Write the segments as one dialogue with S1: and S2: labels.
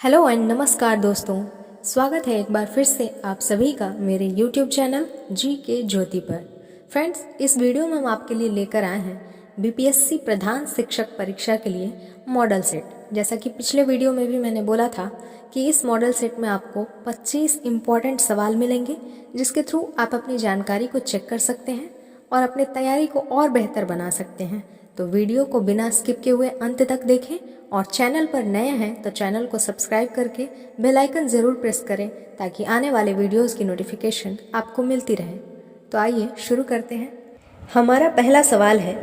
S1: Hello and नमस्कार दोस्तों। स्वागत है एक बार फिर से आप सभी का मेरे YouTube चैनल जी के ज्योति पर। फ्रेंड्स, इस वीडियो में हम आपके लिए लेकर आए हैं बीपीएससी प्रधान शिक्षक परीक्षा के लिए मॉडल सेट। जैसा कि पिछले वीडियो में भी मैंने बोला था कि इस मॉडल सेट में आपको 25 इम्पॉर्टेंट सवाल मिलेंगे, जिसके थ्रू आप अपनी जानकारी को चेक कर सकते हैं और अपनी तैयारी को और बेहतर बना सकते हैं। तो वीडियो को बिना स्किप किए हुए अंत तक देखें और चैनल पर नए हैं तो चैनल को सब्सक्राइब करके बेल आइकन ज़रूर प्रेस करें ताकि आने वाले वीडियोस की नोटिफिकेशन आपको मिलती रहे। तो आइए शुरू करते हैं। हमारा पहला सवाल है,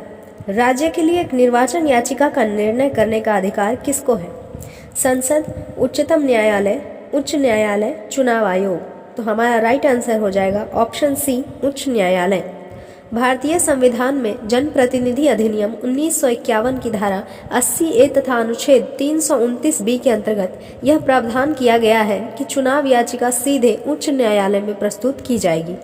S1: राज्य के लिए एक निर्वाचन याचिका का निर्णय करने का अधिकार किसको है? संसद, उच्चतम न्यायालय, उच्च न्यायालय, चुनाव आयोग। तो हमारा राइट आंसर हो जाएगा ऑप्शन सी, उच्च न्यायालय। भारतीय संविधान में जनप्रतिनिधि अधिनियम 1951 की धारा 80A तथा अनुच्छेद 329B के अंतर्गत यह प्रावधान किया गया है कि चुनाव याचिका सीधे उच्च न्यायालय में प्रस्तुत की जाएगी।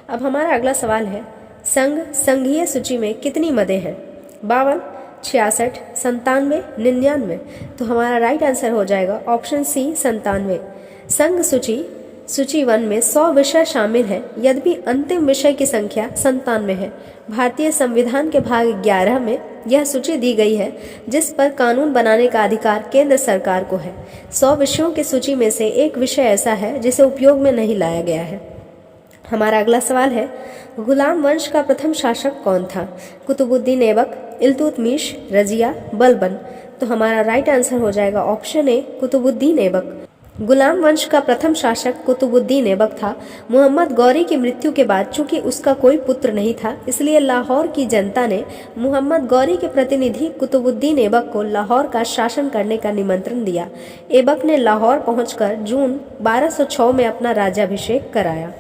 S1: अब हमारा अगला सवाल है, संघीय सूची में कितनी मदें हैं? 52, 66, 97, 99। तो हमारा राइट आंसर हो जाएगा ऑप्शन सी, 97। संघ सूची 1 में 100 विषय शामिल हैं, यद्यपि अंतिम विषय की संख्या 97 है। भारतीय संविधान के भाग 11 में यह सूची दी गई है, जिस पर कानून बनाने का अधिकार केंद्र सरकार को है। 100 विषयों की सूची में से एक विषय ऐसा है जिसे उपयोग में नहीं लाया गया है। हमारा अगला सवाल है, गुलाम वंश का प्रथम शासक कौन था? कुतुबुद्दीन ऐबक, इल्तुतमिश, रजिया, बलबन। तो हमारा राइट आंसर हो जाएगा ऑप्शन ए, कुतुबुद्दीन ऐबक। गुलाम वंश का प्रथम शासक कुतुबुद्दीन ऐबक था। मोहम्मद गौरी की मृत्यु के बाद चूंकि उसका कोई पुत्र नहीं था, इसलिए लाहौर की जनता ने मोहम्मद गौरी के प्रतिनिधि कुतुबुद्दीन ऐबक को लाहौर का शासन करने का निमंत्रण दिया। ऐबक ने लाहौर पहुंचकर जून 1206 में अपना राज्याभिषेक कराया।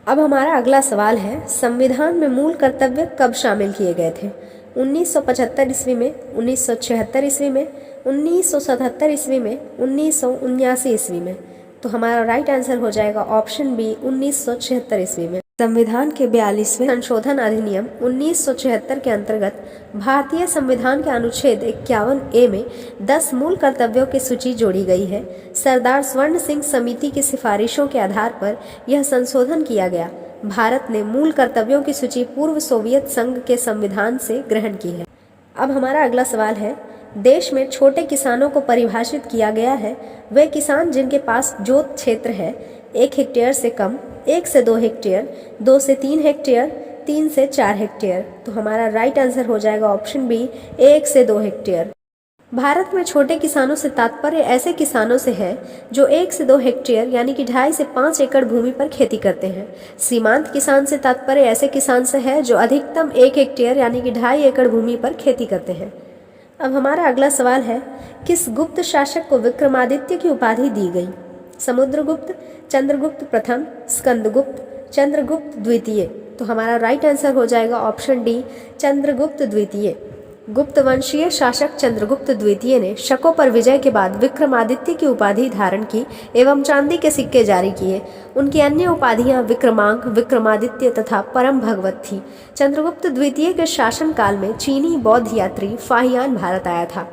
S1: अब हमारा अगला सवाल है, संविधान में मूल कर्तव्य कब शामिल किए गए थे? 1975 ईस्वी में, 1976 ईस्वी में, 1977 ईस्वी में, 1979 ईस्वी में। तो हमारा राइट आंसर हो जाएगा ऑप्शन बी, 1976 ईस्वी में। संविधान के 42वें संशोधन अधिनियम 1976 के अंतर्गत भारतीय संविधान के अनुच्छेद 51A में 10 मूल कर्तव्यों की सूची जोड़ी गई है। सरदार स्वर्ण सिंह समिति की सिफारिशों के आधार पर यह संशोधन किया गया। भारत ने मूल कर्तव्यों की सूची पूर्व सोवियत संघ के संविधान से ग्रहण की है। अब हमारा अगला सवाल है, देश में छोटे किसानों को परिभाषित किया गया है वे किसान जिनके पास जोत क्षेत्र है 1 हेक्टेयर से कम, 1 से 2 हेक्टेयर, 2 से 3 हेक्टेयर, 3 से 4 हेक्टेयर। तो हमारा राइट आंसर हो जाएगा ऑप्शन बी, 1 से 2 हेक्टेयर। भारत में छोटे किसानों से तात्पर्य ऐसे किसानों से है जो 1 से 2 हेक्टेयर यानी कि 2.5 से 5 एकड़ भूमि पर खेती करते हैं। सीमांत किसान से तात्पर्य ऐसे किसान से है जो अधिकतम 1 हेक्टेयर यानी कि 2.5 एकड़ भूमि पर खेती करते हैं। अब हमारा अगला सवाल है, किस गुप्त शासक को विक्रमादित्य की उपाधि दी गई? समुद्रगुप्त, चंद्रगुप्त प्रथम, स्कंदगुप्त, चंद्रगुप्त द्वितीय। तो हमारा राइट आंसर हो जाएगा ऑप्शन डी, चंद्रगुप्त द्वितीय। गुप्त वंशीय शासक चंद्रगुप्त द्वितीय ने शकों पर विजय के बाद विक्रमादित्य की उपाधि धारण की एवं चांदी के सिक्के जारी किए। उनकी अन्य उपाधियां विक्रमांक, विक्रमादित्य तथा परम भगवत थी। चंद्रगुप्त द्वितीय के शासन काल में चीनी बौद्ध यात्री फाहियान भारत आया था।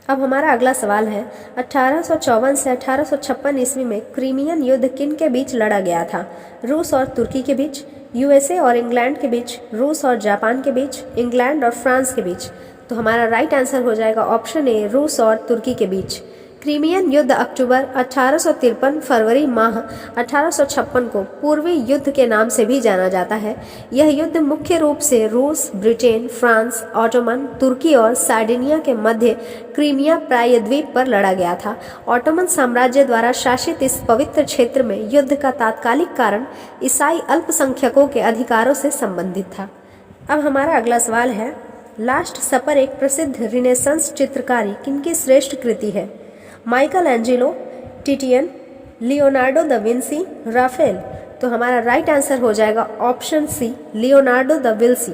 S1: अब हमारा अगला सवाल है, 1854 से 1856 ईस्वी में क्रीमियन युद्ध किन के बीच लड़ा गया था? रूस और तुर्की के बीच, यूएसए और इंग्लैंड के बीच, रूस और जापान के बीच, इंग्लैंड और फ्रांस के बीच। तो हमारा राइट आंसर हो जाएगा ऑप्शन ए, रूस और तुर्की के बीच। क्रीमियन युद्ध अक्टूबर 1853 फरवरी माह 1856 को पूर्वी युद्ध के नाम से भी जाना जाता है। यह युद्ध मुख्य रूप से रूस, ब्रिटेन, फ्रांस, ऑटोमन, तुर्की और सार्डिनिया के मध्य क्रीमिया प्रायद्वीप पर लड़ा गया था। ऑटोमन साम्राज्य द्वारा शासित इस पवित्र क्षेत्र में युद्ध का तात्कालिक कारण ईसाई अल्पसंख्यकों के अधिकारों से संबंधित था। अब हमारा अगला सवाल है, लास्ट सपर एक प्रसिद्ध रिनेसांस चित्रकारी किनकी श्रेष्ठ कृति है? Michelangelo, Titian, Leonardo da Vinci, Raphael. तो हमारा राइट आंसर हो जाएगा option C, Leonardo da Vinci.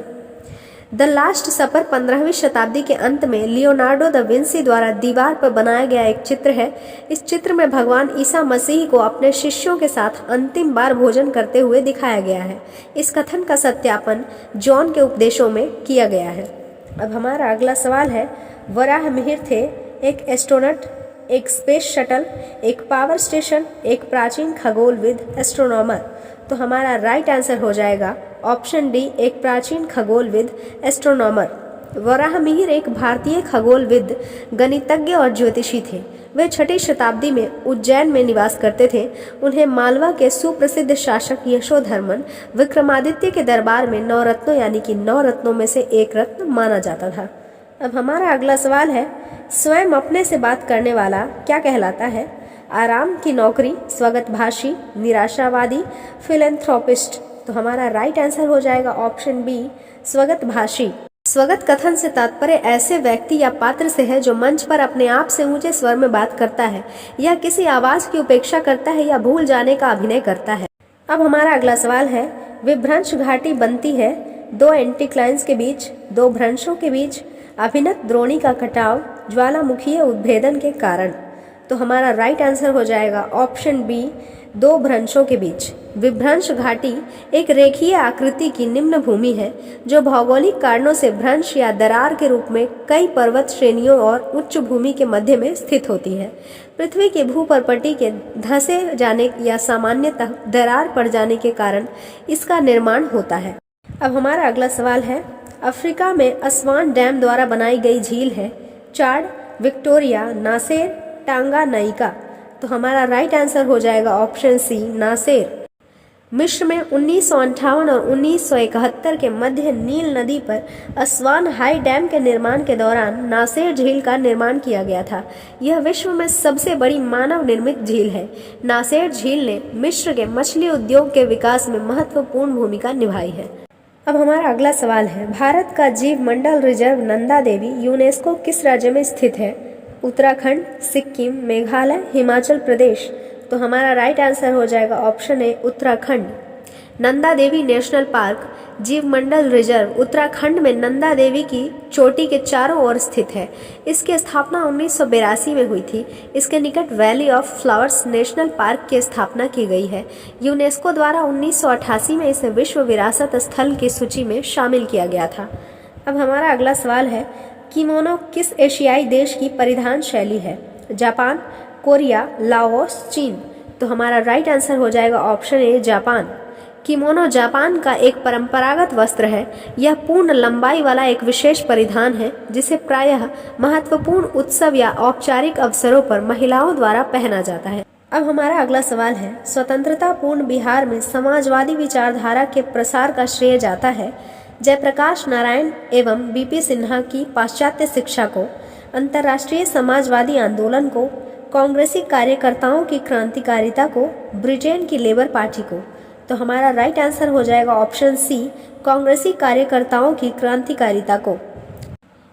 S1: The last supper 15वीं शताब्दी के अंत में लियोनार्डो द विंसी द्वारा दीवार पर बनाया गया एक चित्र है। इस चित्र में भगवान ईसा मसीह को अपने शिष्यों के साथ अंतिम बार भोजन करते हुए दिखाया गया है। इस कथन का सत्यापन जॉन के उपदेशों में किया गया है। अब हमारा अगला सवाल है, वराह मिहिर थे एक एस्ट्रोनट, एक स्पेस शटल, एक पावर स्टेशन, एक प्राचीन खगोलविद एस्ट्रोनॉमर। तो हमारा राइट आंसर हो जाएगा ऑप्शन डी, एक प्राचीन खगोलविद एस्ट्रोनॉमर। वराहमिहिर एक भारतीय खगोलविद, गणितज्ञ और ज्योतिषी थे। वे 6ठी शताब्दी में उज्जैन में निवास करते थे। उन्हें मालवा के सुप्रसिद्ध शासक यशोधर्मन विक्रमादित्य के दरबार में 9 रत्नों यानी कि 9 रत्नों में से एक रत्न माना जाता था। अब हमारा अगला सवाल है, स्वयं अपने से बात करने वाला क्या कहलाता है? आराम की नौकरी, स्वगतभाषी, निराशावादी, फिलैंथ्रोपिस्ट। तो हमारा राइट आंसर हो जाएगा ऑप्शन बी, स्वगतभाषी। स्वगत कथन से तात्पर्य ऐसे व्यक्ति या पात्र से है जो मंच पर अपने आप से ऊंचे स्वर में बात करता है या किसी आवाज की उपेक्षा करता है या भूल जाने का अभिनय करता है। अब हमारा अगला सवाल है, विभ्रंश घाटी बनती है 2 एंटीक्लाइन्स के बीच, 2 भ्रंशों के बीच, अभिनत द्रोणी का कटाव, ज्वालामुखीय उद्भेदन के कारण। तो हमारा राइट आंसर हो जाएगा ऑप्शन बी, 2 भ्रंशों के बीच। विभ्रंश घाटी एक रेखीय आकृति की निम्न भूमि है जो भौगोलिक कारणों से भ्रंश या दरार के रूप में कई पर्वत श्रेणियों और उच्च भूमि के मध्य में स्थित होती है। पृथ्वी के भूपर्पटी के धंसे जाने या सामान्यतः दरार पड़ जाने के कारण इसका निर्माण होता है। अब हमारा अगला सवाल है, अफ्रीका में अस्वान डैम द्वारा बनाई गई झील है चाड, विक्टोरिया, नासेर, टांगानाइका। तो हमारा राइट आंसर हो जाएगा ऑप्शन सी, नासेर। मिस्र में 1958 और 1971 के मध्य नील नदी पर अस्वान हाई डैम के निर्माण के दौरान नासेर झील का निर्माण किया गया था। यह विश्व में सबसे बड़ी मानव निर्मित झील है। नासेर झील ने मिस्र के मछली उद्योग के विकास में महत्वपूर्ण भूमिका निभाई है। अब हमारा अगला सवाल है, भारत का जीव मंडल रिजर्व नंदा देवी यूनेस्को किस राज्य में स्थित है? उत्तराखंड, सिक्किम, मेघालय, हिमाचल प्रदेश। तो हमारा राइट आंसर हो जाएगा option A, Uttarakhand. Nanda Devi national park जीव मंडल रिजर्व उत्तराखंड में नंदा देवी की चोटी के चारों ओर स्थित है। इसकी स्थापना 1982 में हुई थी। इसके निकट valley of flowers national park की स्थापना की गई है। यूनेस्को द्वारा 1988 में इसे विश्व विरासत स्थल की सूची में शामिल किया गया था। अब हमारा अगला सवाल है, किमोनो किस एशियाई देश की परिधान शैली है? जापान, कोरिया, लाओस, चीन। तो हमारा राइट आंसर हो जाएगा option A, Japan. Kimono Japan का एक परंपरागत वस्त्र है। यह पूर्ण लंबाई वाला एक विशेष परिधान है जिसे प्रायः महत्वपूर्ण उत्सव या औपचारिक अवसरों पर महिलाओं द्वारा पहना जाता है। अब हमारा अगला सवाल है, स्वतंत्रता पूर्ण बिहार में समाजवादी विचारधारा के प्रसार का श्रेय जाता है जयप्रकाश नारायण एवं बीपी सिन्हा की पाश्चात्य शिक्षा को, अंतर्राष्ट्रीय समाजवादी आंदोलन को, कांग्रेसी कार्यकर्ताओं की क्रांतिकारिता को, ब्रिटेन की लेबर पार्टी को। तो हमारा राइट आंसर हो जाएगा ऑप्शन सी, कांग्रेसी कार्यकर्ताओं की क्रांतिकारिता को।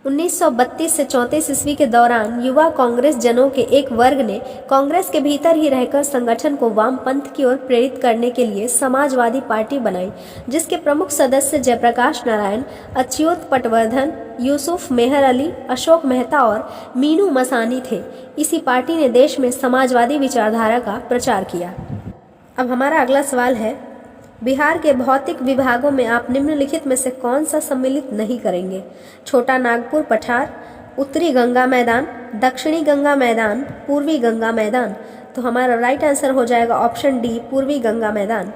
S1: 1932 से 34 ईस्वी के दौरान युवा कांग्रेस जनों के एक वर्ग ने कांग्रेस के भीतर ही रहकर संगठन को वामपंथ की ओर प्रेरित करने के लिए समाजवादी पार्टी बनाई, जिसके प्रमुख सदस्य जयप्रकाश नारायण, अच्युत पटवर्धन, यूसुफ मेहर अली, अशोक मेहता और मीनू मसानी थे। इसी पार्टी ने देश में समाजवादी विचारधारा का प्रचार किया। अब हमारा अगला सवाल है, बिहार के भौतिक विभागों में आप निम्नलिखित में से कौन सा सम्मिलित नहीं करेंगे? छोटा नागपुर पठार, उत्तरी गंगा मैदान, दक्षिणी गंगा मैदान, पूर्वी गंगा मैदान। तो हमारा राइट आंसर हो जाएगा ऑप्शन डी, पूर्वी गंगा मैदान।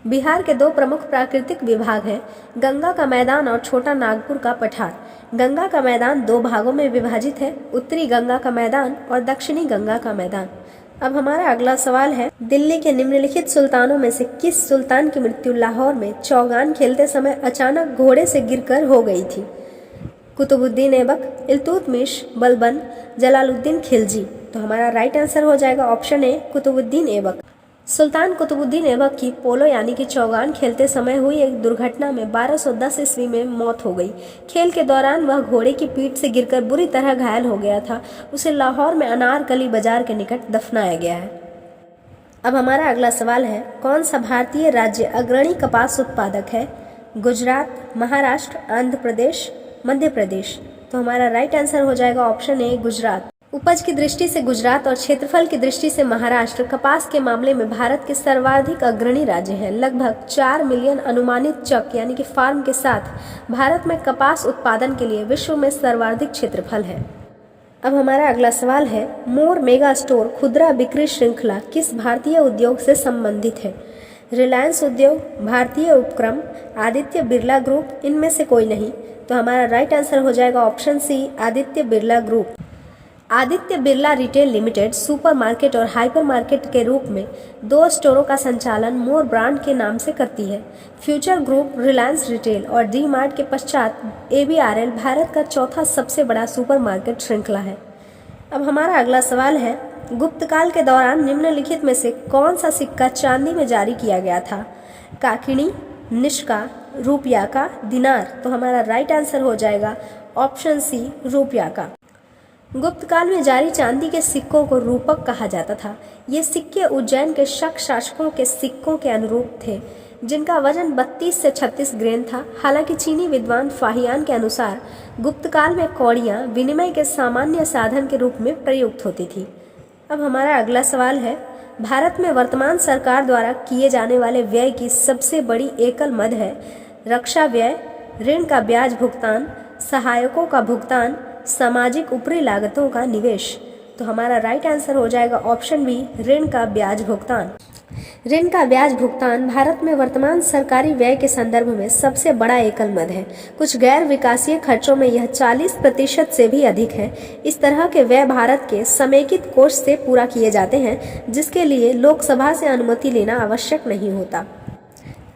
S1: बिहार के 2 प्रमुख प्राकृतिक विभाग हैं, गंगा का मैदान और छोटा नागपुर का पठार। गंगा का मैदान 2 भागों में विभाजित है, उत्तरी गंगा का मैदान और दक्षिणी गंगा का मैदान। अब हमारा अगला सवाल है, दिल्ली के निम्नलिखित सुल्तानों में से किस सुल्तान की मृत्यु लाहौर में चौगान खेलते समय अचानक घोड़े से गिरकर हो गई थी? कुतुबुद्दीन ऐबक, इल्तुतमिश, बलबन, जलालुद्दीन खिलजी। तो हमारा राइट आंसर हो जाएगा ऑप्शन ए, कुतुबुद्दीन ऐबक। सुल्तान कुतुबुद्दीन ऐबक की पोलो यानी कि चौगान खेलते समय हुई एक दुर्घटना में 1210 ईस्वी में मौत हो गई। खेल के दौरान वह घोड़े की पीठ से गिरकर बुरी तरह घायल हो गया था। उसे लाहौर में अनारकली बाजार के निकट दफनाया गया है। अब हमारा अगला सवाल है, कौन सा भारतीय राज्य अग्रणी कपास उत्पादक है? गुजरात, महाराष्ट्र, आंध्र प्रदेश, मध्य प्रदेश। तो हमारा राइट आंसर हो जाएगा ऑप्शन ए, गुजरात। उपज की दृष्टि से गुजरात और क्षेत्रफल की दृष्टि से महाराष्ट्र कपास के मामले में भारत के सर्वाधिक अग्रणी राज्य हैं। लगभग 4 मिलियन अनुमानित चक यानी कि फार्म के साथ भारत में कपास उत्पादन के लिए विश्व में सर्वाधिक क्षेत्रफल है। अब हमारा अगला सवाल है, मोर मेगा स्टोर खुदरा बिक्री श्रृंखला किस भारतीय उद्योग से संबंधित है? रिलायंस उद्योग, भारतीय उपक्रम, आदित्य बिरला ग्रुप, इनमें से कोई नहीं। तो हमारा राइट आंसर हो जाएगा option C, Aditya Birla group. Aditya Birla retail limited supermarket और हाइपरमार्केट के रूप में 2 स्टोरों का संचालन मोर ब्रांड के नाम से करती है। फ्यूचर ग्रुप, रिलायंस रिटेल और डी मार्ट के पश्चात ABRL भारत का चौथा सबसे बड़ा सुपरमार्केट श्रृंखला है। अब हमारा अगला सवाल है, गुप्तकाल के दौरान निम्नलिखित में से कौन सा सिक्का चांदी में जारी किया गया था? काकिनी, निष्का, रुपया का, दिनार। तो हमारा राइट आंसर हो जाएगा ऑप्शन सी, रुपया का। गुप्त काल में जारी चांदी के सिक्कों को रूपक कहा जाता था। ये सिक्के उज्जैन के शक शासकों के सिक्कों के अनुरूप थे, जिनका वजन 32 से 36 ग्रेन था। हालांकि चीनी विद्वान फाहियान के अनुसार गुप्त काल में कौड़ियाँ विनिमय के सामान्य साधन के रूप में प्रयुक्त होती थी। अब हमारा अगला सवाल है, भारत में वर्तमान सरकार द्वारा किए जाने वाले व्यय की सबसे बड़ी एकल मद है? रक्षा व्यय, ऋण का ब्याज भुगतान, सहायकों का भुगतान, सामाजिक ऊपरी लागतों का निवेश। तो हमारा राइट आंसर हो जाएगा ऑप्शन बी, ऋण का ब्याज भुगतान। ऋण का ब्याज भुगतान भारत में वर्तमान सरकारी व्यय के संदर्भ में सबसे बड़ा एकल मद है। कुछ गैर विकासीय खर्चों में यह 40% से भी अधिक है। इस तरह के व्यय भारत के समेकित कोष से पूरा किए जाते हैं, जिसके लिए लोकसभा से अनुमति लेना आवश्यक नहीं होता।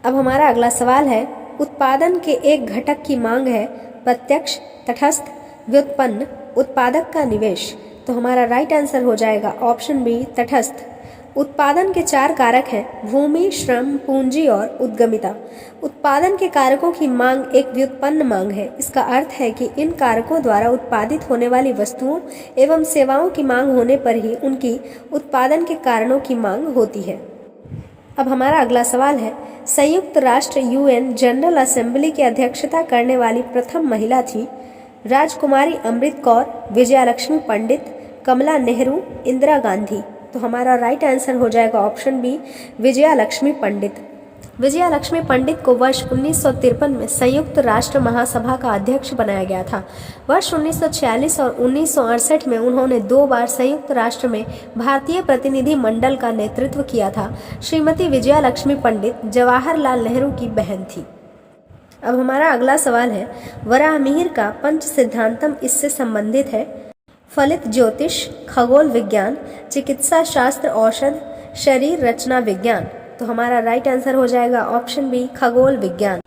S1: अब हमारा अगला सवाल है, उत्पादन के एक घटक की मांग है प्रत्यक्ष, तटस्थ, व्युत्पन्न, उत्पादक का निवेश। तो हमारा राइट आंसर हो जाएगा ऑप्शन बी, तटस्थ। उत्पादन के 4 कारक हैं, भूमि, श्रम, पूंजी और उद्यमिता। उत्पादन के कारकों की मांग एक व्युत्पन्न मांग है। इसका अर्थ है कि इन कारकों द्वारा उत्पादित होने वाली वस्तुओं एवं सेवाओं की मांग होने पर ही उनकी उत्पादन के कारणों की मांग होती है। अब हमारा अगला सवाल है, संयुक्त राष्ट्र UN जनरल असेंबली की अध्यक्षता करने वाली प्रथम महिला थी? राजकुमारी अमृत कौर, विजयालक्ष्मी पंडित, कमला नेहरू, इंदिरा गांधी। तो हमारा राइट आंसर हो जाएगा ऑप्शन बी, विजयालक्ष्मी पंडित। विजयालक्ष्मी पंडित को वर्ष 1953 में संयुक्त राष्ट्र महासभा का अध्यक्ष बनाया गया था। वर्ष 1946 और 1968 में उन्होंने 2 बार संयुक्त राष्ट्र में भारतीय प्रतिनिधि मंडल का नेतृत्व किया था। श्रीमती विजयालक्ष्मी पंडित जवाहरलाल नेहरू की बहन थी। अब हमारा अगला सवाल है, वराहमिहिर का पंच सिद्धांतम इससे संबंधित है? फलित ज्योतिष, खगोल विज्ञान, चिकित्सा शास्त्र, औषध, शरीर रचना विज्ञान। तो हमारा राइट आंसर हो जाएगा ऑप्शन बी, खगोल विज्ञान।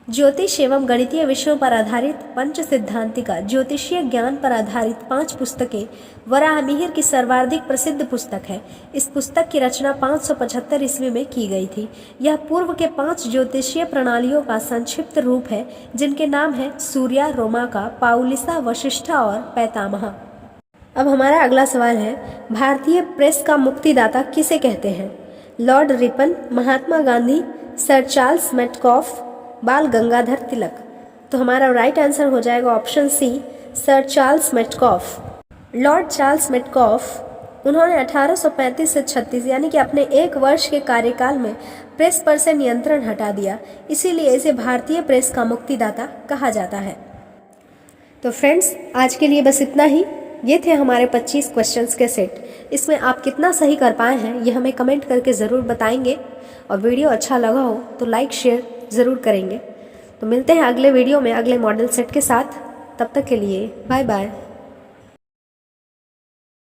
S1: ज्योतिष एवं गणितीय विषयों पर आधारित पंच सिद्धांतिका ज्योतिषीय ज्ञान पर आधारित 5 पुस्तकें वराहमिहिर की सर्वाधिक प्रसिद्ध पुस्तक है। इस पुस्तक की रचना 575 ईस्वी में की गई थी। यह पूर्व के 5 ज्योतिषीय प्रणालियों का संक्षिप्त रूप है, जिनके नाम है सूर्या, रोमाका, पाउलिसा, वशिष्ठा और पैतामह। अब हमारा अगला सवाल है, भारतीय प्रेस का मुक्तिदाता किसे कहते हैं? Lord Ripon, Mahatma Gandhi, sir Charles Metcalfe, Bal Gangadhar Tilak. तो हमारा राइट आंसर हो जाएगा option C, sir Charles Metcalfe. Lord Charles Metcalfe, उन्होंने 1835 से 36 यानी कि अपने 1 वर्ष के कार्यकाल में प्रेस पर से नियंत्रण हटा दिया। इसीलिए इसे भारतीय प्रेस का मुक्तिदाता कहा जाता है। तो फ्रेंड्स, आज के लिए बस इतना ही। ये थे हमारे 25 क्वेश्चंस के सेट। इसमें आप कितना सही कर पाए हैं ये हमें कमेंट करके ज़रूर बताएंगे, और वीडियो अच्छा लगा हो तो लाइक शेयर ज़रूर करेंगे। तो मिलते हैं अगले वीडियो में अगले मॉडल सेट के साथ। तब तक के लिए बाय बाय।